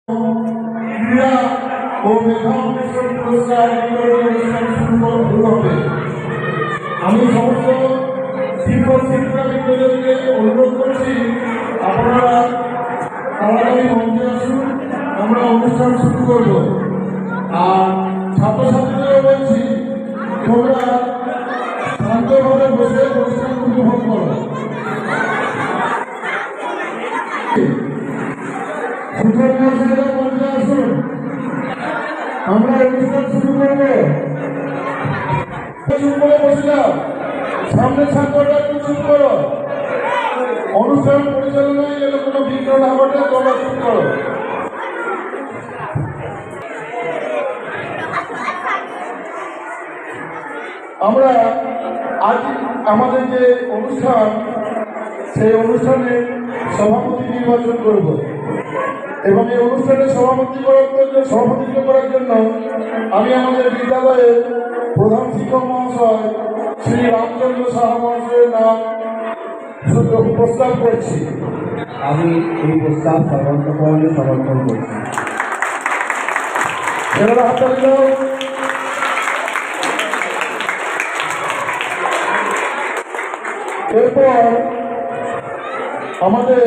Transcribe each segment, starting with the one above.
ক্রীড়া ও মেধা অন্বেষণ পুরস্কার অনুষ্ঠান শুরু হবে। আমি সমস্ত শিক্ষক শিক্ষাবিদদেরকে অনুরোধ করছি, আপনারা তাড়াতাড়ি মঞ্চে আসুন, আমরা অনুষ্ঠান শুরু করব। আর ছাত্রছাত্রীদেরও বলছি, তোমরা শান্তভাবে বসে অনুষ্ঠান উপভোগ করো। শিক্ষক মহাশয়রা মঞ্চে আসুন, আমরা অনুষ্ঠান শুরু করব। চুপ করে বসলাম, সামনে ছাত্ররা একটু চুপ করো। অনুষ্ঠান পরিচালনায় এর কোনো বিঘ্ন না ঘটে তোমরা চুপ করো। আমরা আজ আমাদের যে অনুষ্ঠান, সেই অনুষ্ঠানে সভাপতি নির্বাচন করব এবং এই অনুষ্ঠানে সভাপতিত্ব করার জন্য আমি আমাদের বিদ্যালয়ের প্রধান শিক্ষক মহাশয় শ্রী রামচন্দ্র সাহা মহাশয়ের নাম প্রস্তাব করছি। আমি এই প্রস্তাব সর্বান্তকরণে সমর্থন করছি। ছেলেরা হাততালি দাও। এরপর আমাদের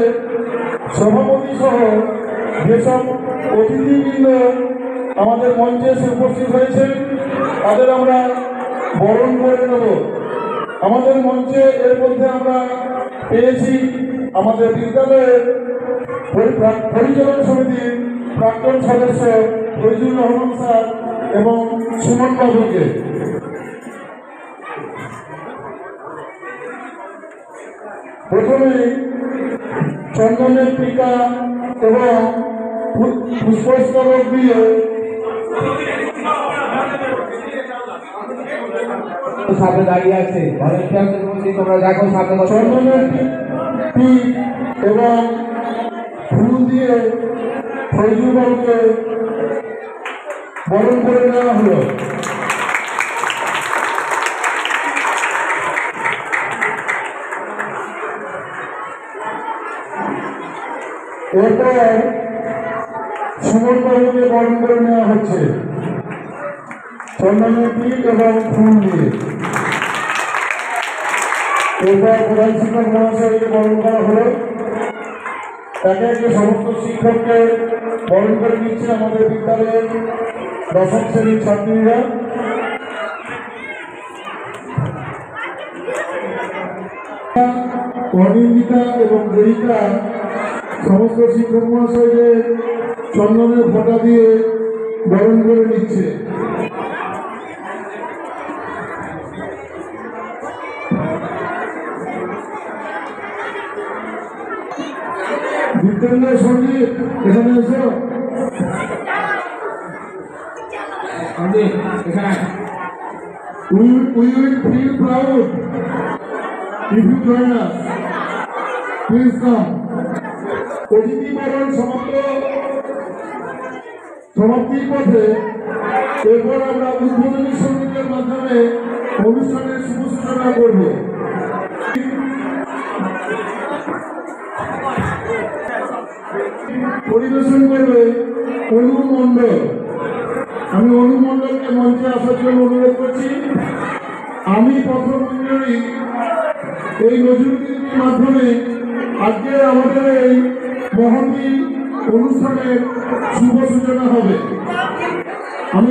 সভাপতি সহ যেসব অতিথিবৃন্দ আমাদের মঞ্চে এসে উপস্থিত হয়েছেন তাদের আমরা বরণ করে নেব। আমাদের মঞ্চে এর মধ্যে আমরা পেয়েছি আমাদের বিদ্যালয়ের পরিচালন সমিতির প্রাক্তন সদস্য ফৈজুর রহমান স্যার এবং সুমন বাবুকে। প্রথমে চন্দনের টিকা এবং পুষ্পস্তবক দিয়ে সামনে দাঁড়িয়ে আছে, ভলেন্টিয়ারদের মধ্যে তোমরা দেখো সামনে চন্দনের টিক এবং ফুল দিয়ে ফৈজুর বাবুকে বরণ করে নেওয়া হলো। এরপর সুমন বাবুকে বরণ করে নেওয়া হচ্ছে চন্দনের টিক এবং ফুল দিয়ে। এরপর প্রধান শিক্ষক মহাশয়কে বরণ করা হলো। একে একে সমস্ত শিক্ষককে বরণ করে নিচ্ছে আমাদের বিদ্যালয়ের দশম শ্রেণীর ছাত্রীরা। অনিন্দিতা এবং জয়িতা সমস্ত শিক্ষক মহাশয়কে চন্দনের ফোঁটা দিয়ে বরণ করে নিচ্ছে। বিদ্যালয় সঞ্জীব এখানে এসো। We will feel proud if you join us. Please come. অতিথি বরণ সমাপ্তির পথে এরপর আমরা উদ্বোধনী সঙ্গীতের মাধ্যমে অনুষ্ঠানের শুভ সূচনা করব। পরিবেশন করবে অনু মণ্ডল। আমি অনু মণ্ডলকে মঞ্চে আসার জন্য অনুরোধ করছি। আমি প্রথম এই নজরুলগীতির মাধ্যমে আজকে আমাদের এই মহতী অনুষ্ঠানের শুভ সূচনা হবে। আমি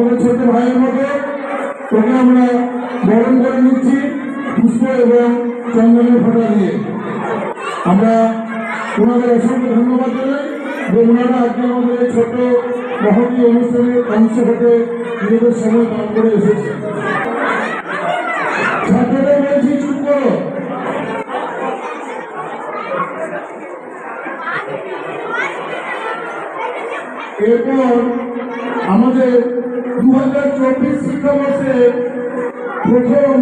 আমাদের ছোট ভাইয়ের মতো তোকে আমরা বরণ করে নিচ্ছি পুষ্প এবং চন্দনের ফোঁটা দিয়ে। আমরা ওনাদের অসংখ্য ধন্যবাদ জানাই যে ওনারা আজকে আমাদের এই ছোট মহতী অনুষ্ঠানের অংশ হতে নিজেদের সময় দান করে এসেছে। ছাত্রদের বলছি চুপ করো। এরপর আমাদের 2024 শিক্ষাবর্ষে প্রথম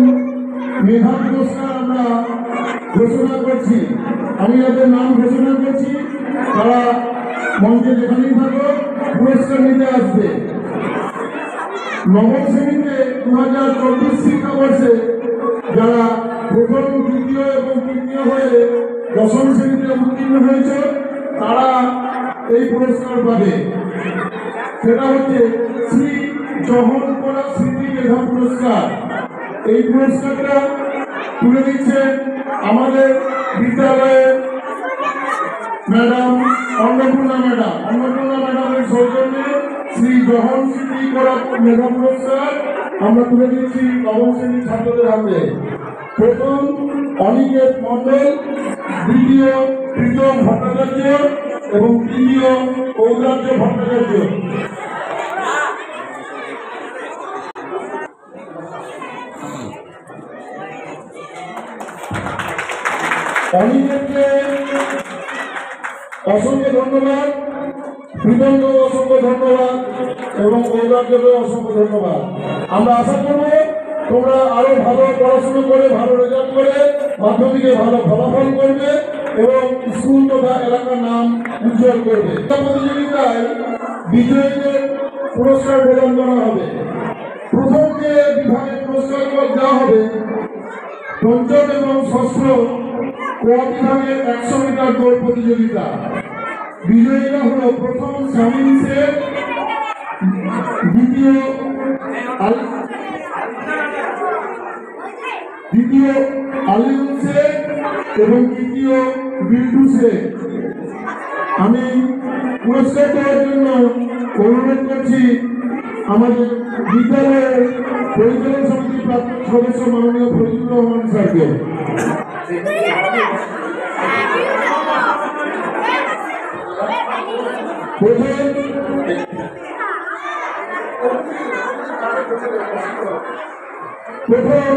মেধা পুরস্কার আমরা ঘোষণা করছি। আমি যাদের নাম ঘোষণা করছি তারা মঞ্চে যেখানেই থাকো পুরস্কার নিতে আসবে। নবম শ্রেণীতে 2024 শিক্ষাবর্ষে যারা প্রথম দ্বিতীয় এবং তৃতীয় হয়ে দশম শ্রেণীতে উত্তীর্ণ হয়েছে তারা এই পুরস্কার পাবে। সেটা হচ্ছে শ্রী জহন করা স্মৃতি মেধা পুরস্কার। এই পুরস্কারটা তুলে দিচ্ছেন আমাদের বিদ্যালয়ের ম্যাডাম অন্নপূর্ণা ম্যাডামের সৌজন্যে শ্রী জহন স্মৃতি করা মেধা পুরস্কার আমরা তুলে দিচ্ছি নবম শ্রেণীর ছাত্রদের হাতে। প্রথম অনিকেত মণ্ডল, দ্বিতীয় প্রীতম ভট্টাচার্য এবং তৃতীয় ঔদার্য ভট্টাচার্য। অনিকেতকে অসংখ্য ধন্যবাদ, প্রীতমকে অসংখ্য ধন্যবাদ এবং ঔদার্যকে অসংখ্য ধন্যবাদ। আমরা আশা করব তোমরা আরো ভালো পড়াশোনা করে ভালো রেজাল্ট করে মাধ্যমিকে ভালো ফলাফল করবে এবং স্কুল তথা এলাকার নাম উজ্জ্বল করবে। প্রতিযোগিতায় বিজয়ীদের পুরস্কার প্রদান করা হবে। প্রথম যে বিভাগে পুরস্কার দেওয়া হবে পঞ্চম এবং ষষ্ঠ বিভাগে 100 মিটার দৌড় প্রতিযোগিতা। বিজয়ীরা হল প্রথম শামীম শেখ, দ্বিতীয় আলিম শেখ এবং তৃতীয় বিল্টু শেখ। আমি পুরস্কার দেওয়ার জন্য অনুরোধ করছি আমাদের বিদ্যালয়ের পরিচালন সমিতির প্রাক্তন সদস্য মাননীয় ফজলুর রহমান স্যারকে। প্রথম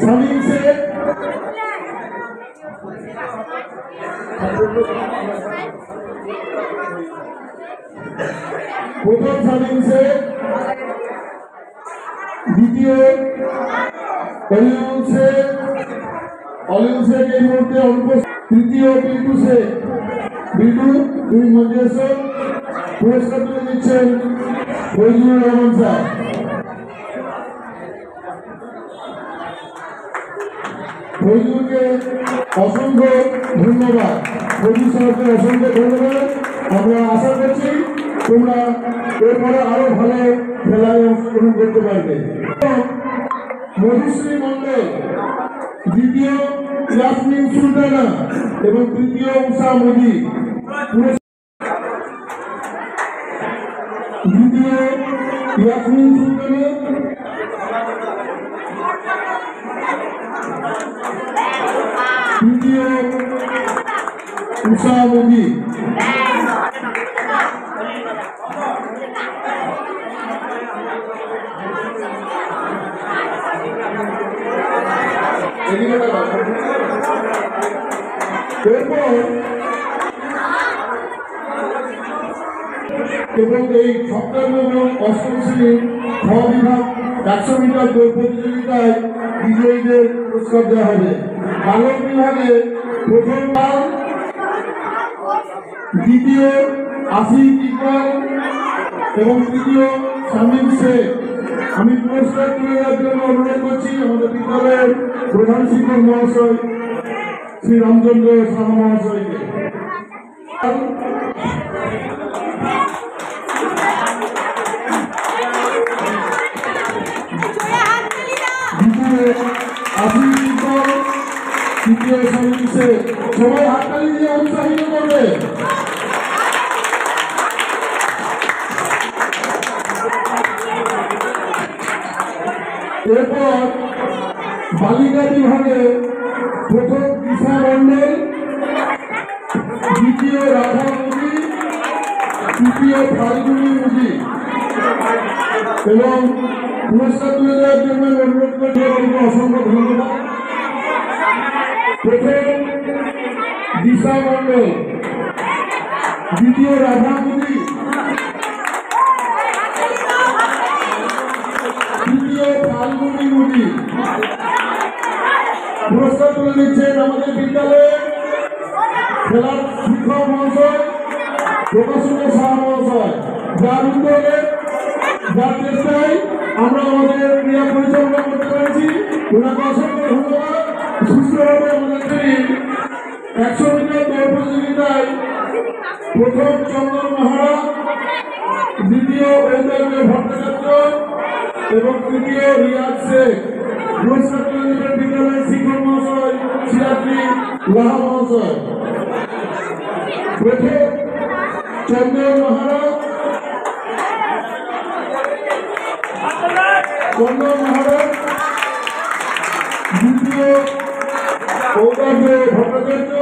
শামীম শেখ, দ্বিতীয় অলিম শেখ এই মুহূর্তে অনুপস্থিত, তৃতীয় বিল্টু শেখ। বিল্টু তুমি মঞ্চে এসো। পুরস্কার তুলে দিচ্ছেন ফজলুর রহমান স্যার। ফজলুরকে অসংখ্য ধন্যবাদ, ফজলুর স্যারকে অসংখ্য ধন্যবাদ। আমরা আশা করছি তোমরা এরপরে আরো ভালো খেলায় অংশগ্রহণ করতে পারবে। মধুশ্রী মন্ডল, দ্বিতীয় ইয়াসমিন সুলতানা এবং তৃতীয় উষা মোদী। দ্বিতীয় ইয়াসমিন সুলতানা, তৃতীয় উষা মোদী। এবং এই সপ্তম এবং অষ্টম শ্রেণীর বিভাগ 100 মিটার দৌড় প্রতিযোগিতায় বিজয়ীদের পুরস্কার দেওয়া হবে। বালক বিভাগে প্রথম বার, দ্বিতীয় আসিফ ইকবাল এবং তৃতীয় শামীম শেখ। আমি পুরস্কার তুলে দেওয়ার জন্য অনুরোধ করছি আমাদের বিদ্যালয়ের প্রধান শিক্ষক মহাশয় শ্রী রামচন্দ্র সাহা মহাশয়কে। তৃতীয় শামীম শেখ। সবাই হাততালি দিয়ে উৎসাহিত করবে। এরপর বালিকা বিভাগে প্রথম দিশা মণ্ডল, দ্বিতীয় রাধা মুদি, তৃতীয় ফাল্গুনি মুদি এবং পুরস্কার তুলে দেওয়ার জন্য অনুরোধ করছি এবং অসংখ্য ধন্যবাদ। প্রথম দিশা মণ্ডল, দ্বিতীয় রাধা মুদি, তৃতীয় ফাল্গুনি মুদি। পুরস্কার তুলে দিচ্ছেন আমাদের বিদ্যালয়ে খেলার শিক্ষক মহাশয় প্রকাশনা শাহ মহাশয়, যার উদ্যোগে যার চেষ্টায় আমরা আমাদের ক্রিয়া পরিচালনা করতে পেরেছি। ওনাকে অসংখ্য ধন্যবাদ। সুস্থভাবে আমাদের 100 মিটার দৌড় প্রতিযোগিতায় প্রথম চন্দন মহারা, দ্বিতীয় ঐতন্য ভট্টাচার্য এবং তৃতীয় রিয়াজ শেখ। পুরস্কার তুলে দেবেন বিদ্যালয়ের শিক্ষক মহাশয় সিরাজী লাহা মহাশয়। প্রথম চন্দন মহারা, দ্বিতীয় ঐতন্য ভট্টাচার্য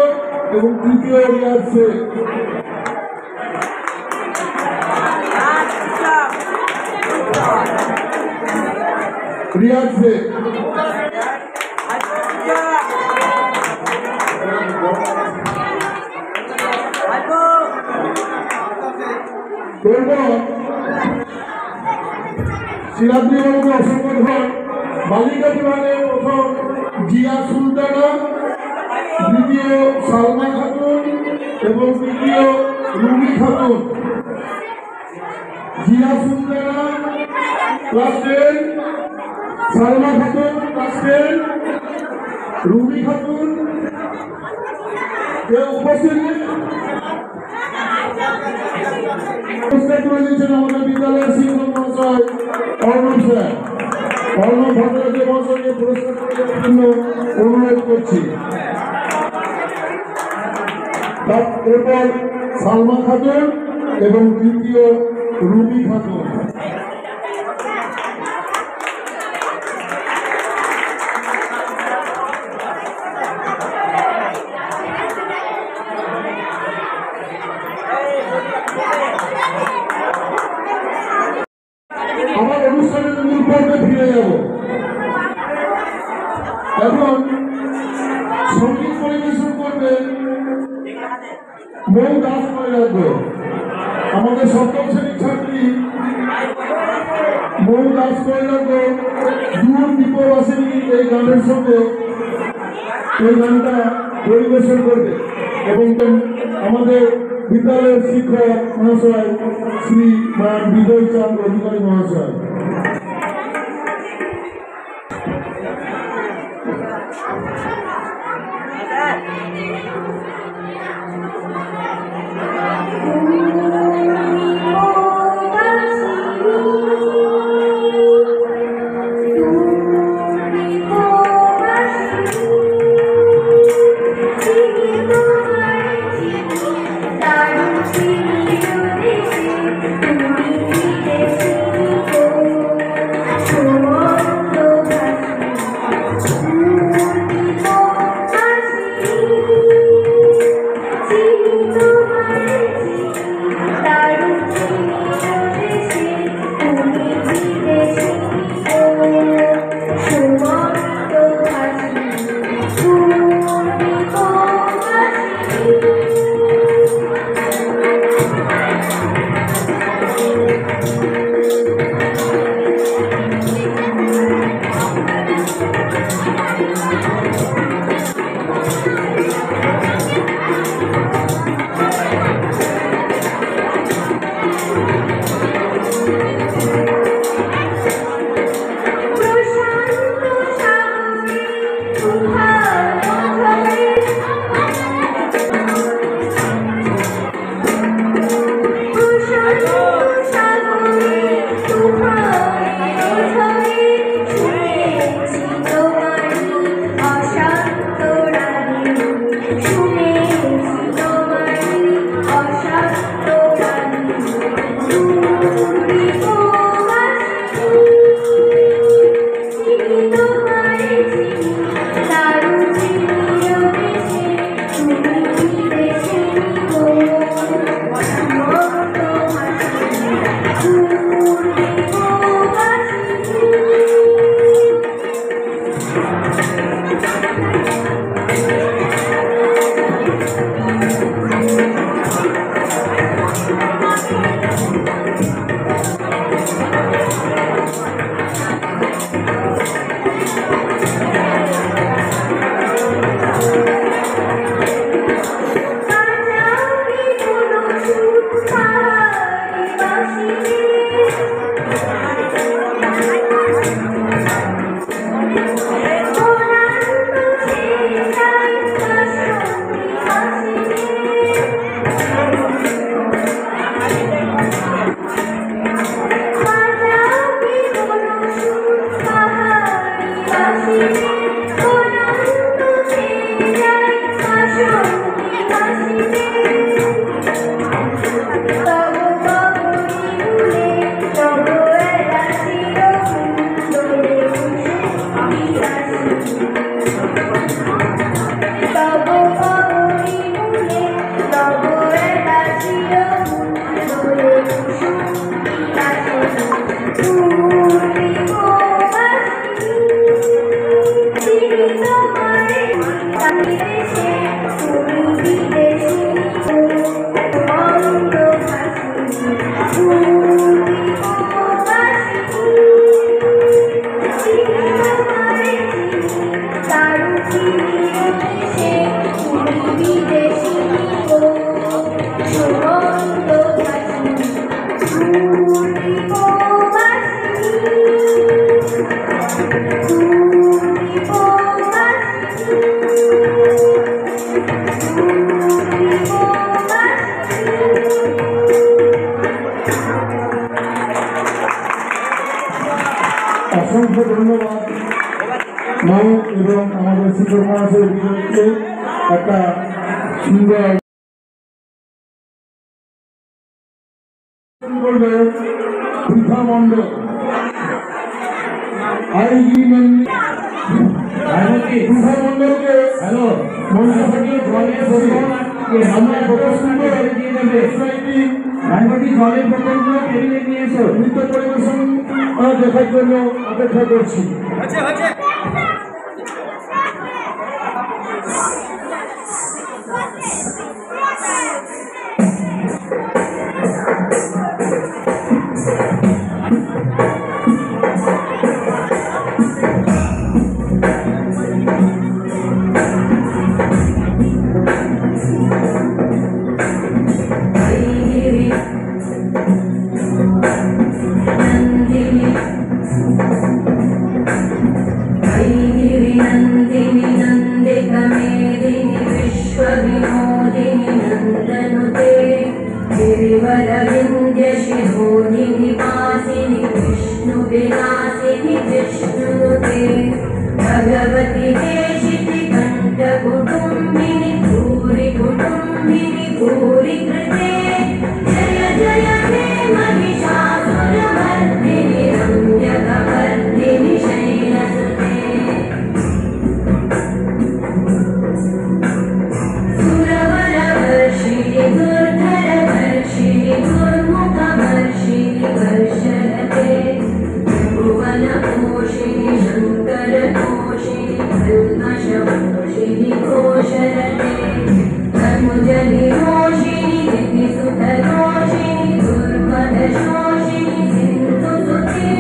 এবং তৃতীয় রিয়াজ শেখ। রিয়াজ শেখ সিরাজী বাবুকে অসংখ্য ধন্যবাদ। বালিকা বিভাগে প্রথম জিয়া সুলতানা, দ্বিতীয় সালমা খাতুন এবং তৃতীয় রুমি খাতুন। জিয়া সুলতানা ক্লাস 10, সালমা খাতুন ক্লাস 10, রুমি খাতুন উপস্থিত পুরস্কার তুলে দিচ্ছেন আমাদের বিদ্যালয়ের শিক্ষক মহাশয় অর্ণব স্যার। অর্ণব ভট্টাচার্য মহাশয়কে পুরস্কার তুলে দেওয়ার জন্য অনুরোধ করছি। এরপর সালমা খাতুন এবং তৃতীয় রুমি খাতুন। আমার অনুষ্ঠানের মূল পর্বে ফিরে যাব। এখন সঙ্গীত পরিবেশন করবে মৌ দাস বৈরাগ্য। আমাদের সপ্তম শ্রেণীর ছাত্রী মৌ দাস বৈরাগ্য দূর দ্বীপবাসিনী এই গানের সঙ্গে এই গানটা পরিবেশন করবে এবং আমাদের বিদ্যালয়ের শিক্ষক মহাশয় শ্রী বিজয় চাঁদ অধিকারী মহাশয়। অসংখ্য ধন্যবাদ মৌ এবং আমাদের শিক্ষক মহাশয় বিজয়কে একটা সুন্দর করবে পৃথা মণ্ডল পৃথা মণ্ডলকে হ্যালো মঞ্চ থেকে জলের আমরা দিয়ে দেবে রায়গঞ্জি জলের বোতলগুলো টেবিলে নিয়ে এসো। নৃত্য পরিবেশন দেখার জন্য অপেক্ষা করছি। नंदिनी नंदिकमेदिनी विश्वविनोदिनी नंदनुते गिरिवरविन्द्यशिरोधिनि वासिनि विष्णुविलासिनि जिष्णुनुते भगवति देशिति कण्ठकुटुम्बिनि भूरि कुटुम्बिनि भूरि कृते जय जय हे महिषासुरमर्दिनि रम्यकवर्दिनि शैलसुते सुरवरवर्षिणि दुर्धरवर्षिणि दुर्मुखवर्षिणि वर्षरते भुवनपोषिणि शङ्करतोषिणि कल्मषपोषिणि घोषरते तनुजनिरोषिणि दितिसुतरोषिणि दुर्मदशोषिणि सिन्धुसुते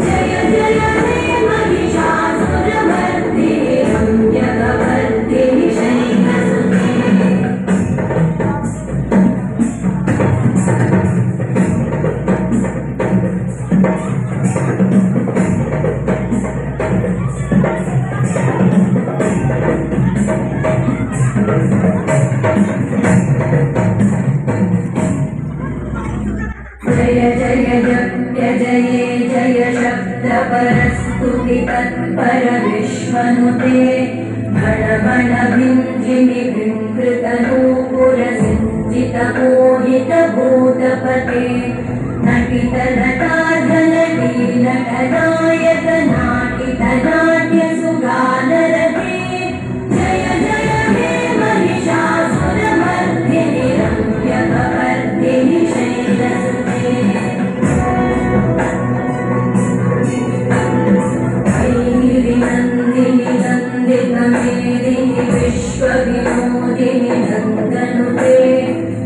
जय जय हे महिषासुरमर्दिनि रम्यकवर्दिनि शैलसुते जय जय जप्य जये जय शब्द परस्तुति तत्पर विश्वनुते भण भण भिञ्जिनि विकृतनूपुर सिञ्चित मोहित भूतपते नटित नटार्धनटी नटनायक नाटित नाट्य सुगानरते जय जय हे महिषासुरमर्दिनि रम्यकवर्दिनि शैलसुते नंदिनी नंदिकमेदिनि विश्वविनोदिनि नन्दनुते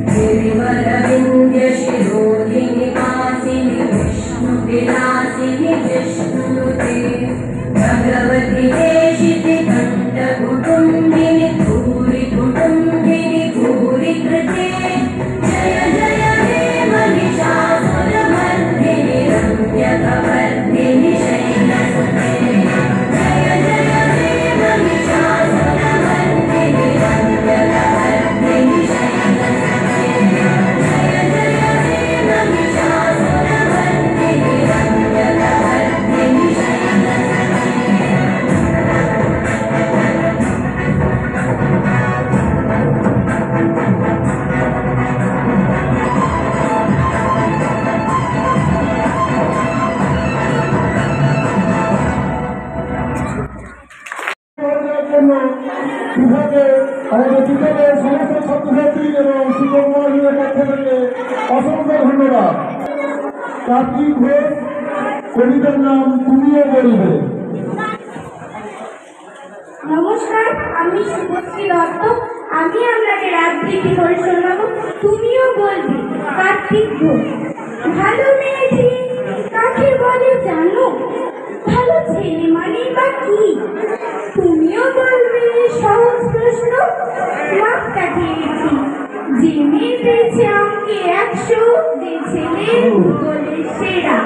गिरिवरविन्द्यशिरोधिनि वासिनि विष्णुविलासिनि जिष्णुनुते भगवति देशिति कण्ठकुटुम्बिनि भूरि कुटुम्बिनि भूरि कृते जय जय हे महिषासुरमर्दिनि रम्यकवर्दिनि शैलसुते जय जय हे महिषासुरमर्दिनि रम्यकवर्दिनि शैलसुते जय जय हे महिषासुरमर्दिनि रम्यकवर्दिनि शैलसुते জন্য বিভাগে আমাদের বিদ্যালয়ের সমস্ত ছাত্রছাত্রী এবং শিক্ষক মহাশয়ের পক্ষ থেকে অসংখ্য ধন্যবাদ। কার্তিক ঘোষ, কবিতার নাম তুমিও বলবে। নমস্কার, আমি শুভশ্রী দত্ত। আমি আপনাদের আবৃত্তি করে শোনাবো তুমিও বলবি। কার্তিক ঘোষ। ভালো মেয়েটি কাকে বলে জানো? ভালো ছেলে মানে বা কি? তুমিও বলবে সহজ প্রশ্ন। মাপ কাটিয়েছি। যে মেয়ে পেয়েছে আমাকে 100, যে ছেলে ভূগোলের সেরা,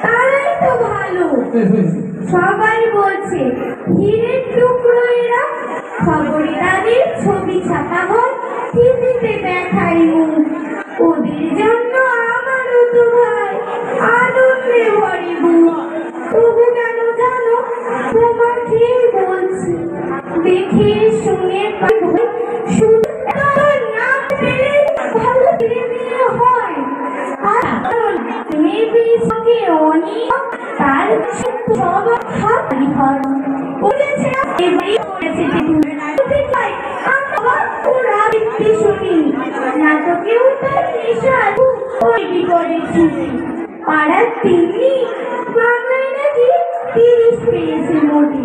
তারাই তো ভালো। সবাই বলছে হীরের টুকরো এরা। খবরে তাদের ছবি ছাপা হয়, টিভিতে দেখায় মুখ। ওদের জন্য আমারও তো ভাই আনন্দে ভরে বুক। তবু কেন পাই শুধু তোর নাম পেলে ভালো প্রেমীয় হয় আর মেবি সঙ্গে অনেক তার সব খালি হয় বলেছে এবারে করেছে তুই পাই আমার ওরা দেখতে শুনি নাটকেও তার নেশা তৈরি করেছি পাড়ার তিনি বাংলায় নাকি 30 পেয়েছে মোটে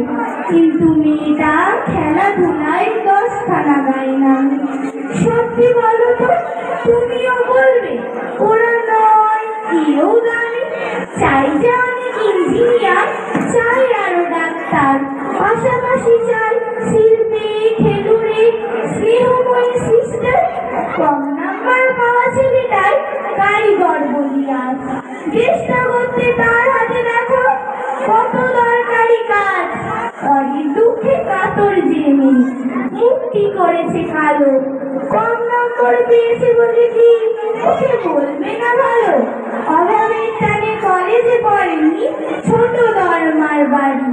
কিন্তু মেয়েটা খেলাধুলায় 10খানা গায় না সত্যি বলো তো তুমিও বলবে ওরা নয় কেউ জানে চাই যে অনেক ইঞ্জিনিয়ার চাই আরো ডাক্তার পাশাপাশি চাই শিল্পী খেলুড়ে স্নেহময়ী সিস্টার কম নাম্বার পাওয়া ছেলেটাই কারিগর বলিয়া চেষ্টা করতে তার হাতে দেখো কত দরকারি কাজ অনেক দুঃখে কাতর জেনে মুক্তি করেছে কালো কম নম্বর পেয়েছে বলে কি ওকে বলবে না ভালো অভাবের টানে কলেজে পড়েনি ছোট দরমার বাড়ি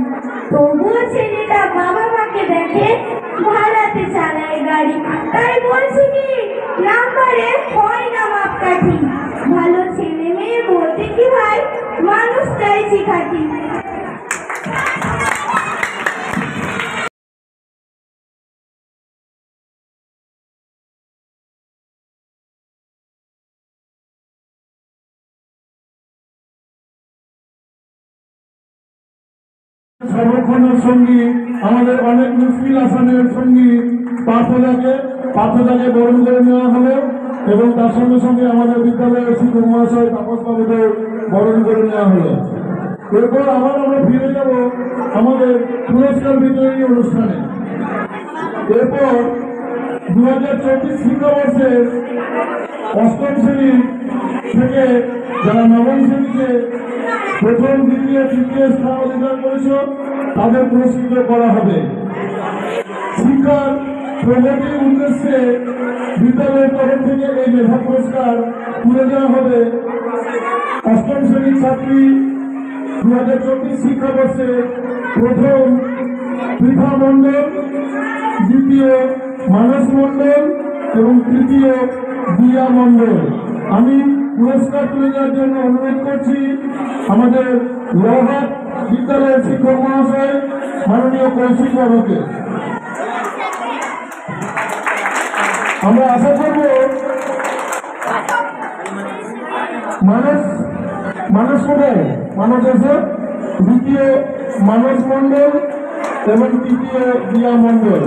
তবুও ছেলেটা বাবা মাকে দেখে ভাড়াতে চালায় গাড়ি তাই বলছি কি নাম্বারে হয় না মাপকাঠি ভালো ছেলে মেয়ে বলতে কি ভাই মানুষ চাইছি খাটি সর্বক্ষণের সঙ্গী আমাদের অনেক মুশকিল আসানের সঙ্গী পার্থদাকে বরণ করে নেওয়া হলো এবং তার সঙ্গে সঙ্গে আমাদের বিদ্যালয়ের শিক্ষক মহাশয় তাপস বাবুকে বরণ করে নেওয়া হলো। এরপর আবার আমরা ফিরে যাব আমাদের পুরস্কার বিতরণী অনুষ্ঠানে। এরপর 2024 শিক্ষাবর্ষের অষ্টম শ্রেণী থেকে যারা নবম শ্রেণীতে প্রথম দ্বিতীয় তৃতীয় স্থান অধিকার করেছ তাদের পুরস্কৃত করা হবে। শিক্ষার প্রগতির উদ্দেশ্যে বিদ্যালয়ের তরফ থেকে এই মেধা পুরস্কার তুলে দেওয়া হবে অষ্টম শ্রেণীর ছাত্রী 2024 শিক্ষাবর্ষে প্রথম পৃথা মণ্ডল, দ্বিতীয় মানস মণ্ডল এবং তৃতীয় দিয়া মণ্ডল। আমি পুরস্কার তুলে দেওয়ার জন্য অনুরোধ করছি আমাদের লৌহাট বিদ্যালয়ের শিক্ষক মহাশয় মাননীয় কৌশিক বাবুকে। আমরা আশা করব মানস কোথায় মানস আছে, দ্বিতীয় মানস মণ্ডল এবং তৃতীয় দিয়া মণ্ডল।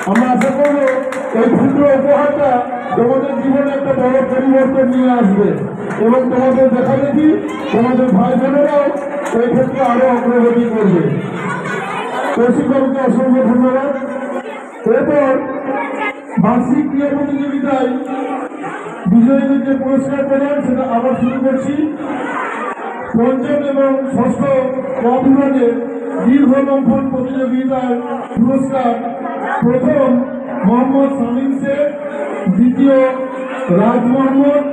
আমরা আশা করব এই ক্ষুদ্র উপহারটা তোমাদের জীবনে একটা বড় পরিবর্তন নিয়ে আসবে এবং তোমাদের দেখা দেখি তোমাদের ভাই বোনেরাও এই ক্ষেত্রে আরো অগ্রগতি করবে। কৌশিক বাবুকে অসংখ্য ধন্যবাদ। এরপর বার্ষিক ক্রীড়া প্রতিযোগিতায় বিজয়ীদের যে পুরস্কার প্রদান সেটা আবার শুরু করছি। পঞ্চম এবং ষষ্ঠ বিভাগে দীর্ঘ লম্ফন প্রতিযোগিতার পুরস্কার প্রথম মোহাম্মদ শামীম শেখ, দ্বিতীয় রাজ মোহাম্মদ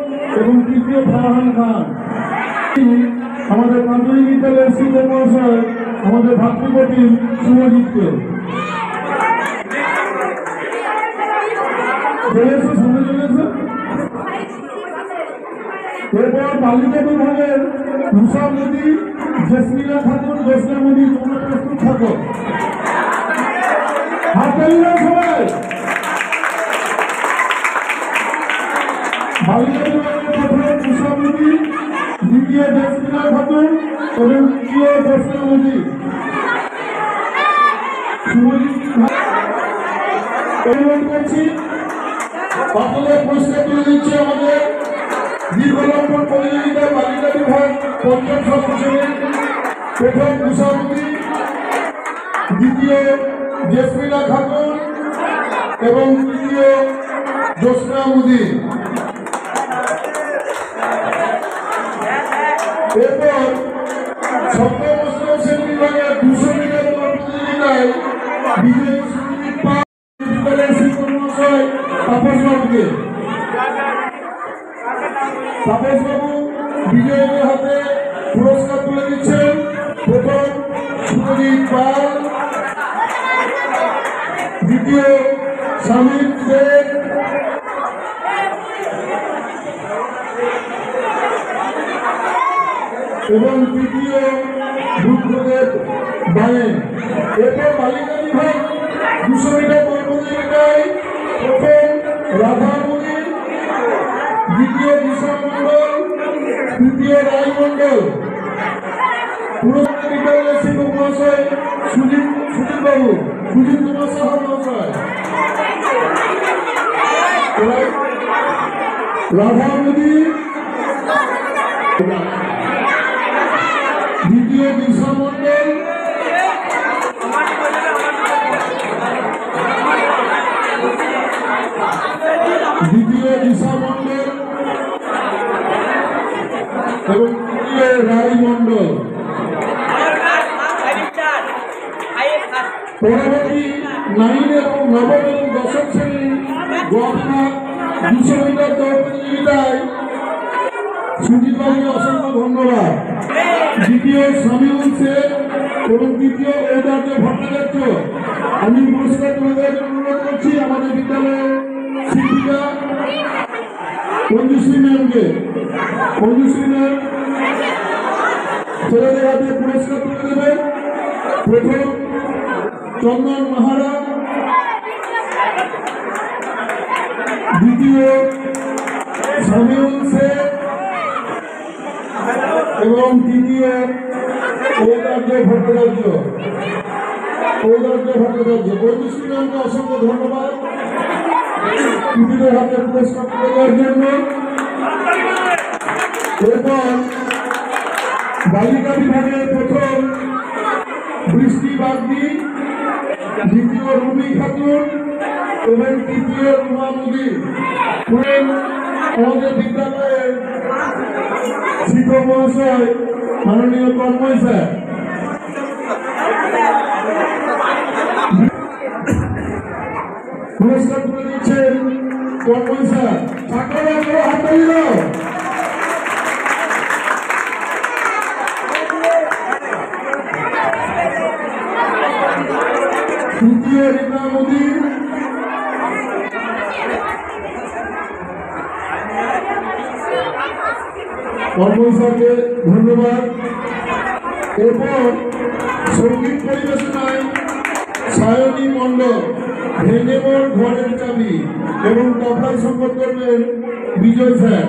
এবং তৃতীয় ফারহান খান। আমাদের প্রাথমিক বিদ্যালয়ের শিক্ষক মহাশয় আমাদের ভাতৃপতি শুভজিৎকে সামনে চলে এসে। এরপর বালিকা বিভাগের রুষা মোদী, জেসমিনা খাতুন, জোসনা মোদী, তোমরা প্রস্তুত থাকো। হাত তালিরা সবাই। বালিকা বিভাগের প্রথম রুষা মোদী, দ্বিতীয় জেসমিনা খাতুন এবং তৃতীয় জোসনা মোদী। অনুরোধ করছি আপনাদের পুরস্কার তুলে দিচ্ছে আমাদের দীর্ঘ লম্বন প্রতিযোগিতায় বালিকা বিভাগ পঞ্চম ষষ্ঠ শ্রেণীর প্রথম রুষামতি, দ্বিতীয় জেসমিনা খাতুন এবং তৃতীয় জোসনা মুদি। এরপর সপ্তম অষ্টম শ্রেণী বিভাগের 200 মিটার দৌড় প্রতিযোগিতায় বিজয়ী বিদ্যালয়ের শিক্ষক মহাশয় তাপস বাবুকে। তাপস বাবু বিজয়ীদের হাতে পুরস্কার তুলে দিচ্ছেন। প্রথম সুরজিৎ পাল, দ্বিতীয় শামিম শেখ, এবং তৃতীয় বুদ্ধদেব বায়েন। এরপর বালিকা বিভাগ 200 মিটার দৌড় প্রতিযোগিতায় প্রথম রাধামণি, দ্বিতীয় দিশা মণ্ডল, তৃতীয় রায় মণ্ডল। পুরস্কার বিদ্যালয়ের শিক্ষক মহাশয় সুজিত বাবু, সুজিত কুমার সাহা মহাশয়। রাধামণি, দ্বিতীয় দিশা মণ্ডল, এবং তৃতীয় রায় মণ্ডল। পরবর্তী 9 এবং 9 এবং 10 শ্রেণী গোয়ালঘাট 200 মিটার দৌড় প্রতিযোগিতায় সুজিত বাবুকে অসংখ্য ধন্যবাদ। দ্বিতীয় শামিউল শেখ এবং তৃতীয় ঔদার্য ভট্টাচার্য। আমি পুরস্কার তুলে দেওয়ার জন্য অনুরোধ করছি আমাদের বিদ্যালয়ের শিক্ষিকা মঞ্জুশ্রী ম্যামকে। মঞ্জুশ্রী ম্যাম ছেলেদের হাতে পুরস্কার তুলে দেবেন। প্রথম চন্দন মাহারা, দ্বিতীয় শামিউল শেখ এবং তৃতীয় ঔদার্য ভট্টাচার্য। মঞ্জুশ্রী ম্যামকে অসংখ্য ধন্যবাদ দিদিদের হাতে পুরস্কার তুলে দেওয়ার জন্য। এরপর বালিকা বিভাগের প্রথম বৃষ্টি বাগদি, দ্বিতীয় রুমি খাতুন এবং তৃতীয় রুমা মুদি। আমাদের বিদ্যালয়ের শিক্ষক মহাশয় মাননীয় কর্মই স্যার। পুরস্কার তুলে দিচ্ছেন কর্মই স্যার। ছাত্ররা হাত দিল। তৃতীয় রীতা মোদী, কর্মই স্যারকে ধন্যবাদ। এরপর সঙ্গীত পরিবেশনায় সায়নী মণ্ডল, ভেঙে মোর ঘরের চাবি এবং তবলায় সংগত করবেন বিজয় স্যার।